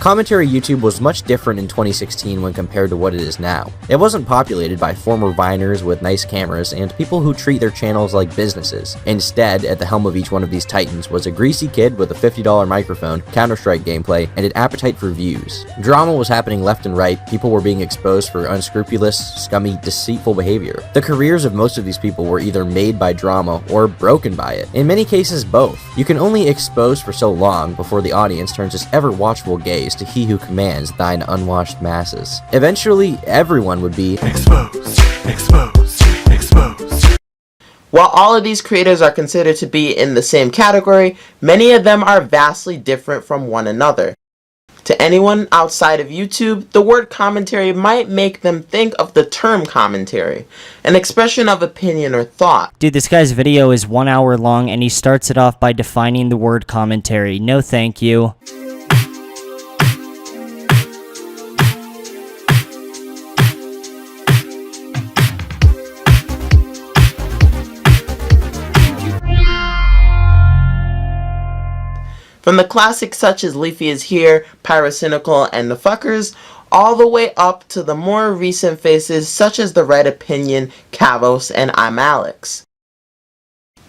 Commentary YouTube was much different in 2016 when compared to what it is now. It wasn't populated by former Viners with nice cameras and people who treat their channels like businesses. Instead, at the helm of each one of these titans was a greasy kid with a $50 microphone, Counter-Strike gameplay, and an appetite for views. Drama was happening left and right, people were being exposed for unscrupulous, scummy, deceitful behavior. The careers of most of these people were either made by drama or broken by it. In many cases, both. You can only expose for so long before the audience turns its ever-watchful gaze to he who commands thine unwashed masses. Eventually, everyone would be exposed, exposed, exposed. While all of these creators are considered to be in the same category, many of them are vastly different from one another. To anyone outside of YouTube, the word commentary might make them think of the term commentary, an expression of opinion or thought. Dude, this guy's video is 1 hour long and he starts it off by defining the word commentary. No thank you. From the classics such as Leafy is Here, Pyrocynical, and The Fuckers, all the way up to the more recent faces such as The Red Opinion, Kavos, and I'm Alex.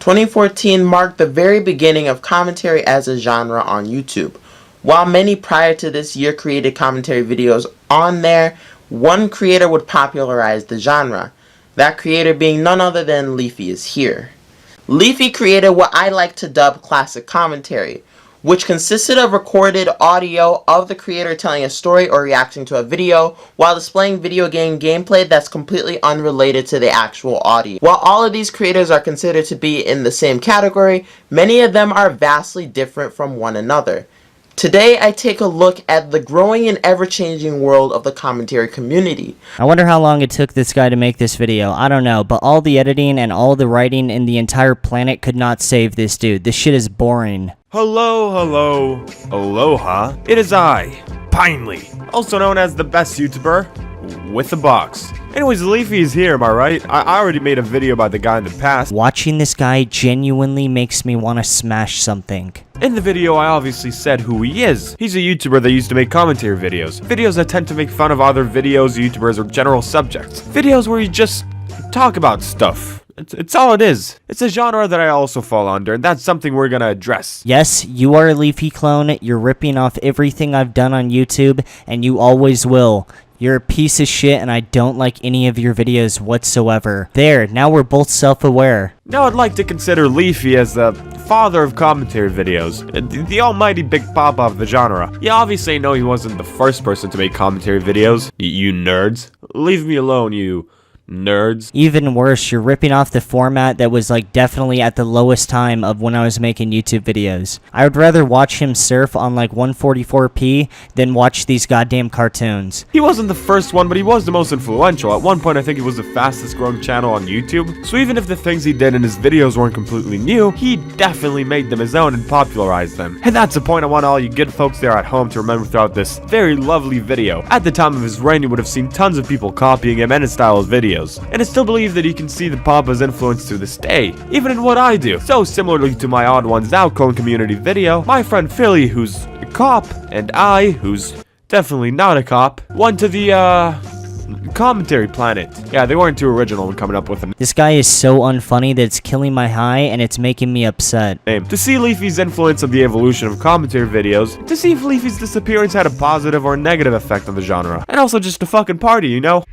2014 marked the very beginning of commentary as a genre on YouTube. While many prior to this year created commentary videos on there, one creator would popularize the genre, that creator being none other than Leafy is Here. Leafy created what I like to dub classic commentary, which consisted of recorded audio of the creator telling a story or reacting to a video while displaying video game gameplay that's completely unrelated to the actual audio. While all of these creators are considered to be in the same category, many of them are vastly different from one another. Today, I take a look at the growing and ever-changing world of the commentary community. I wonder how long it took this guy to make this video. I don't know, but all the editing and all the writing in the entire planet could not save this dude. This shit is boring. Hello, hello, aloha. It is I, Pinely, also known as the best YouTuber with a box. Anyways, Leafy is here, am I right? I already made a video about the guy in the past. Watching this guy genuinely makes me want to smash something. In the video, I obviously said who he is. He's a YouTuber that used to make commentary videos. Videos that tend to make fun of other videos, YouTubers, or general subjects. Videos where you just talk about stuff. It's all it is. It's a genre that I also fall under, and that's something we're gonna address. Yes, you are a Leafy clone. You're ripping off everything I've done on YouTube, and you always will. You're a piece of shit, and I don't like any of your videos whatsoever. There, now we're both self-aware. Now I'd like to consider Leafy as the father of commentary videos, the almighty Big Papa of the genre. Yeah, obviously I know he wasn't the first person to make commentary videos, you nerds. Leave me alone, you nerds. Even worse, you're ripping off the format that was like definitely at the lowest time of when I was making YouTube videos. I would rather watch him surf on like 144p than watch these goddamn cartoons. He wasn't the first one, but he was the most influential. At one point I think he was the fastest growing channel on YouTube, so even if the things he did in his videos weren't completely new, he definitely made them his own and popularized them. And that's a point I want all you good folks there at home to remember throughout this very lovely video. At the time of his reign, you would have seen tons of people copying him and his style of videos. And I still believe that you can see the Papa's influence to this day, even in what I do. So similarly to my Odd Ones Out clone community video, my friend Philly, who's a cop, and I, who's definitely not a cop, went to the commentary planet. Yeah, they weren't too original when coming up with them. This guy is so unfunny that it's killing my high and it's making me upset. To see Leafy's influence on the evolution of commentary videos, to see if Leafy's disappearance had a positive or negative effect on the genre, and also just a fucking party, you know?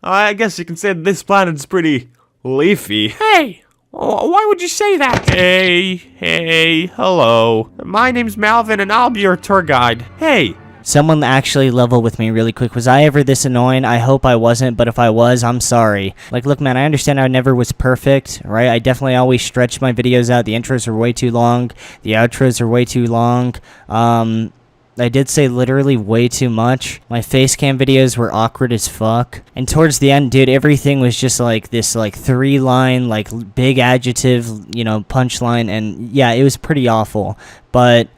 I guess you can say this planet's pretty leafy. Hey! Why would you say that? Hey, hello. My name's Malvin and I'll be your tour guide. Hey! Someone actually level with me really quick. Was I ever this annoying? I hope I wasn't, but if I was, I'm sorry. Like, look, man, I understand I never was perfect, right? I definitely always stretched my videos out. The intros are way too long. The outros are way too long. I did say literally way too much. My face cam videos were awkward as fuck. And towards the end, dude, everything was just like this like 3-line, like big adjective, you know, punchline. And yeah, it was pretty awful. But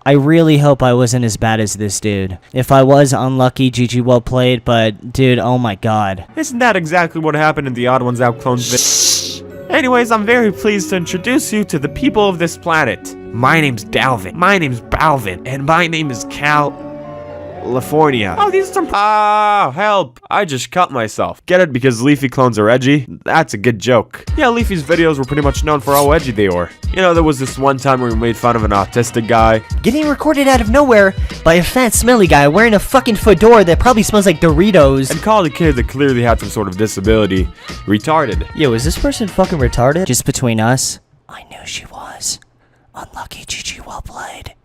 I really hope I wasn't as bad as this dude. If I was, unlucky, GG well played, but dude, oh my god. Isn't that exactly what happened in the Odd Ones Out clones video? Anyways, I'm very pleased to introduce you to the people of this planet. My name's Dalvin. My name's Balvin. And my name is California. Oh, these are some— Ah, help. I just cut myself. Get it? Because Leafy clones are edgy? That's a good joke. Yeah, Leafy's videos were pretty much known for how edgy they were. You know, there was this one time where we made fun of an autistic guy. Getting recorded out of nowhere by a fat smelly guy wearing a fucking fedora that probably smells like Doritos. And called a kid that clearly had some sort of disability retarded. Yo, is this person fucking retarded? Just between us, I knew she was. Unlucky, GG, well played.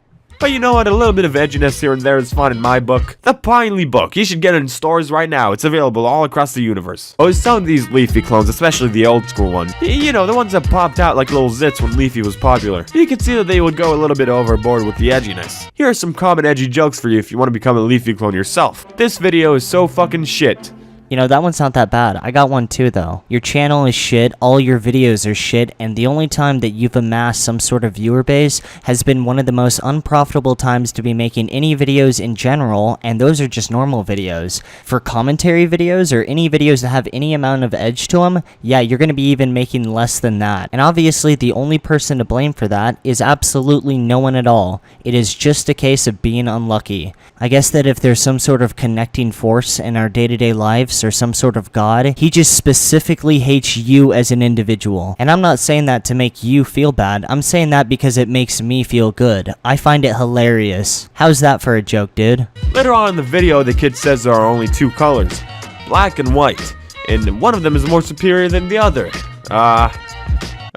But you know what? A little bit of edginess here and there is fun in my book. The Pinely book. You should get it in stores right now. It's available all across the universe. Oh, some of these Leafy clones, especially the old school ones. You know, the ones that popped out like little zits when Leafy was popular. You can see that they would go a little bit overboard with the edginess. Here are some common edgy jokes for you if you want to become a Leafy clone yourself. This video is so fucking shit. You know, that one's not that bad. I got one too, though. Your channel is shit, all your videos are shit, and the only time that you've amassed some sort of viewer base has been one of the most unprofitable times to be making any videos in general, and those are just normal videos. For commentary videos, or any videos that have any amount of edge to them, yeah, you're gonna be even making less than that. And obviously, the only person to blame for that is absolutely no one at all. It is just a case of being unlucky. I guess that if there's some sort of connecting force in our day-to-day lives, or some sort of god, he just specifically hates you as an individual. And I'm not saying that to make you feel bad, I'm saying that because it makes me feel good. I find it hilarious. How's that for a joke, dude? Later on in the video, the kid says there are only two colors, black and white, and one of them is more superior than the other.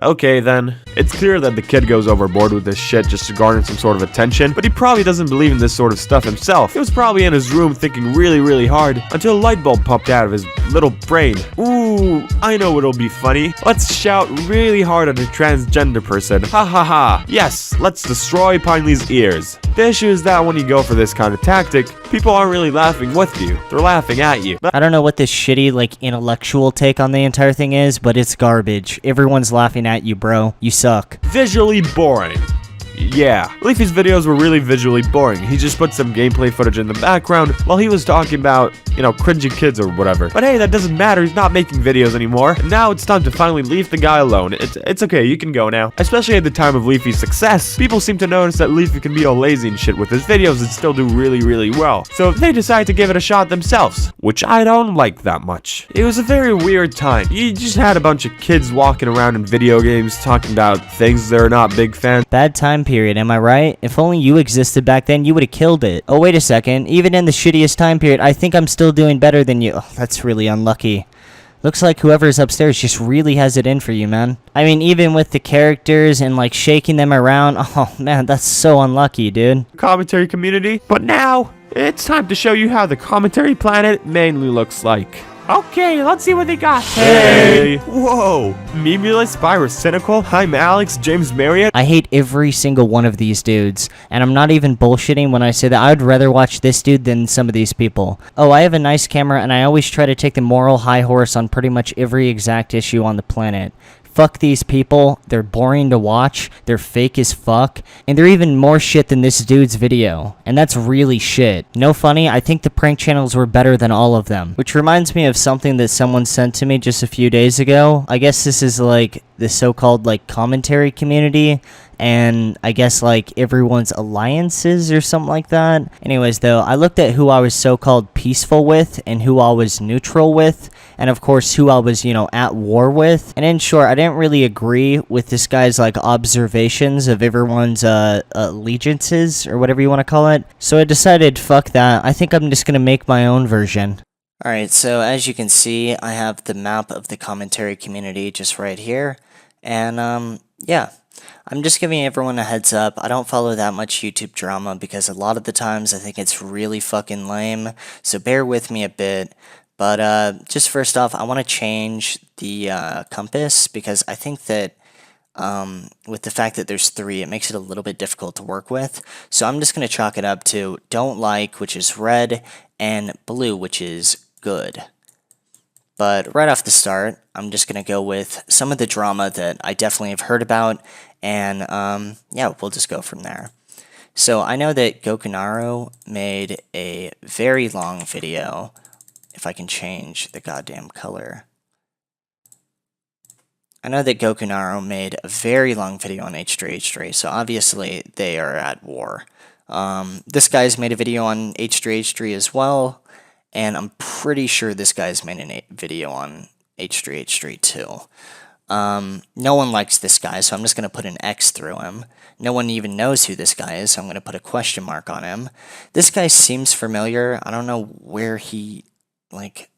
Okay then. It's clear that the kid goes overboard with this shit just to garner some sort of attention, but he probably doesn't believe in this sort of stuff himself. He was probably in his room thinking really hard until a light bulb popped out of his little brain. Ooh, I know what'll be funny. Let's shout really hard at a transgender person. Ha ha ha. Yes, let's destroy Pinely's ears. The issue is that when you go for this kind of tactic, people aren't really laughing with you. They're laughing at you. I don't know what this shitty, like, intellectual take on the entire thing is, but it's garbage. Everyone's laughing at you, bro. You suck. Visually boring. Yeah, Leafy's videos were really visually boring. He just put some gameplay footage in the background while he was talking about, you know, cringy kids or whatever. But hey, that doesn't matter. He's not making videos anymore. And now it's time to finally leave the guy alone. It's okay. You can go now. Especially at the time of Leafy's success, people seem to notice that Leafy can be all lazy and shit with his videos and still do really well. So they decide to give it a shot themselves, which I don't like that much. It was a very weird time. You just had a bunch of kids walking around in video games talking about things they're not big fans. Bad time period, am I right? If only you existed back then, you would have killed it. Oh, wait a second. Even in the shittiest time period, I think I'm still doing better than you. Oh, that's really unlucky. Looks like whoever's upstairs just really has it in for you, man. I mean, even with the characters and, like, shaking them around, oh, man, that's so unlucky, dude. Commentary community. But now, it's time to show you how the commentary planet mainly looks like. Okay, let's see what they got. Hey! Whoa! Memulus, Spyro Cynical, I'm Alex, James Marriott. I hate every single one of these dudes, and I'm not even bullshitting when I say that I would rather watch this dude than some of these people. Oh, I have a nice camera, and I always try to take the moral high horse on pretty much every exact issue on the planet. Fuck these people, they're boring to watch, they're fake as fuck, and they're even more shit than this dude's video. And that's really shit. No funny, I think the prank channels were better than all of them. Which reminds me of something that someone sent to me just a few days ago. I guess this is like the so-called like commentary community, and I guess like everyone's alliances or something like that. Anyways though, I looked at who I was so-called peaceful with and who I was neutral with, and of course who I was, you know, at war with. And in short, I didn't really agree with this guy's like observations of everyone's allegiances or whatever you want to call it. So I decided, fuck that, I think I'm just gonna make my own version. Alright, so as you can see, I have the map of the commentary community just right here. And yeah, I'm just giving everyone a heads up. I don't follow that much YouTube drama because a lot of the times I think it's really fucking lame. So bear with me a bit. But just first off, I want to change the compass because I think that with the fact that there's 3, it makes it a little bit difficult to work with. So I'm just going to chalk it up to don't like, which is red, and blue, which is good. But right off the start, I'm just going to go with some of the drama that I definitely have heard about, and yeah, we'll just go from there. So I know that Gokunaro made a very long video, if I can change the goddamn color. I know that Goku Naro made a very long video on H3H3, so obviously they are at war. This guy's made a video on H3H3 as well, and I'm pretty sure this guy's made a video on H3H3 too. No one likes this guy, so I'm just going to put an X through him. No one even knows who this guy is, so I'm going to put a question mark on him. This guy seems familiar. I don't know where he, like,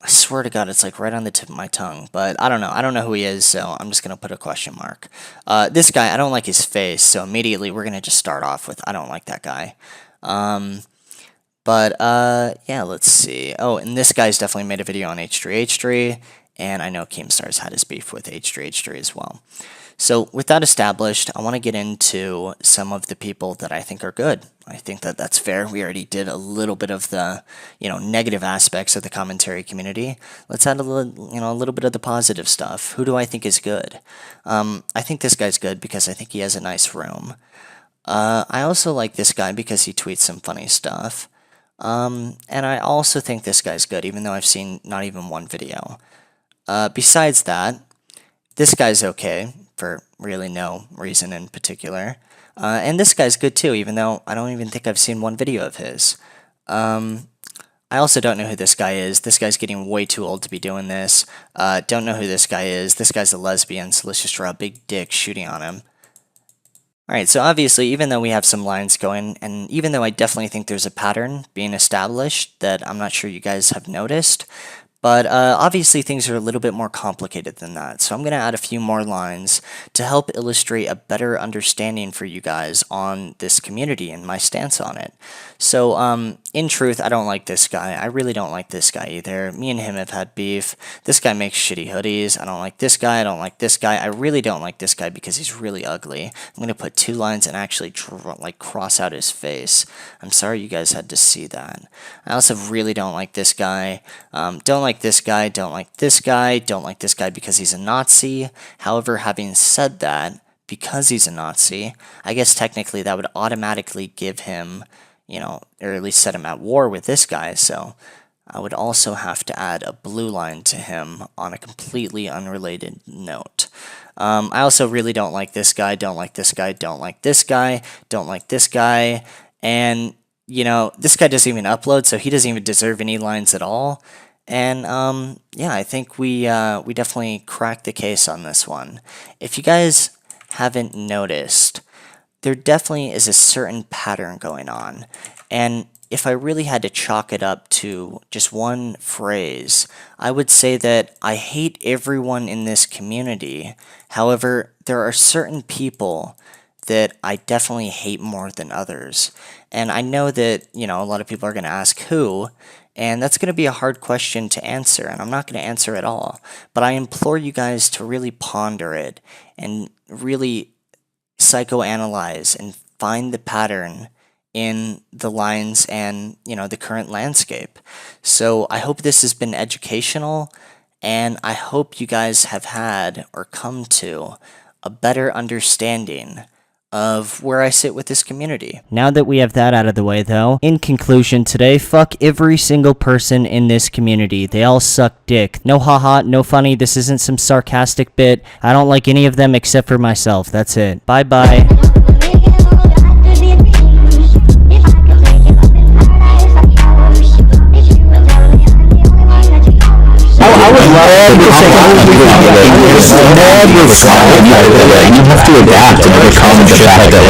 I swear to God, it's like right on the tip of my tongue, but I don't know. I don't know who he is, so I'm just going to put a question mark. This guy, I don't like his face, so immediately we're going to just start off with I don't like that guy. Yeah, let's see. Oh, and this guy's definitely made a video on H3H3, and I know Keemstar's had his beef with H3H3 as well. So with that established, I want to get into some of the people that I think are good. I think that that's fair. We already did a little bit of the, negative aspects of the commentary community. Let's add a little bit of the positive stuff. Who do I think is good? I think this guy's good because I think he has a nice room. I also like this guy because he tweets some funny stuff. And I also think this guy's good, even though I've seen not even one video. Besides that, this guy's okay, for really no reason in particular. And this guy's good too, even though I don't even think I've seen one video of his. I also don't know who this guy is. This guy's getting way too old to be doing this. Don't know who this guy is. This guy's a lesbian, so let's just draw a big dick shooting on him. Alright, so obviously, even though we have some lines going, and even though I definitely think there's a pattern being established that I'm not sure you guys have noticed, but obviously things are a little bit more complicated than that. So I'm going to add a few more lines to help illustrate a better understanding for you guys on this community and my stance on it. So in truth, I don't like this guy. I really don't like this guy either. Me and him have had beef. This guy makes shitty hoodies. I don't like this guy. I don't like this guy. I really don't like this guy because he's really ugly. I'm going to put 2 lines and actually cross out his face. I'm sorry you guys had to see that. I also really don't like this guy. Don't like this guy, don't like this guy, don't like this guy because he's a Nazi. However, having said that, because he's a Nazi, I guess technically that would automatically give him, or at least set him at war with this guy, so I would also have to add a blue line to him on a completely unrelated note. I also really don't like this guy, don't like this guy, don't like this guy, don't like this guy, and, this guy doesn't even upload, so he doesn't even deserve any lines at all. And, yeah, I think we definitely cracked the case on this one. If you guys haven't noticed, there definitely is a certain pattern going on. And if I really had to chalk it up to just one phrase, I would say that I hate everyone in this community. However, there are certain people that I definitely hate more than others. And I know that, a lot of people are going to ask who, and that's going to be a hard question to answer, and I'm not going to answer at all. But I implore you guys to really ponder it and really psychoanalyze and find the pattern in the lines and, the current landscape. So I hope this has been educational, and I hope you guys have had or come to a better understanding of where I sit with this community. Now that we have that out of the way though, in conclusion today, fuck every single person in this community. They all suck dick. No haha, no funny, this isn't some sarcastic bit. I don't like any of them except for myself. That's it. Bye bye. I would love to say you have to adapt and overcome the fact that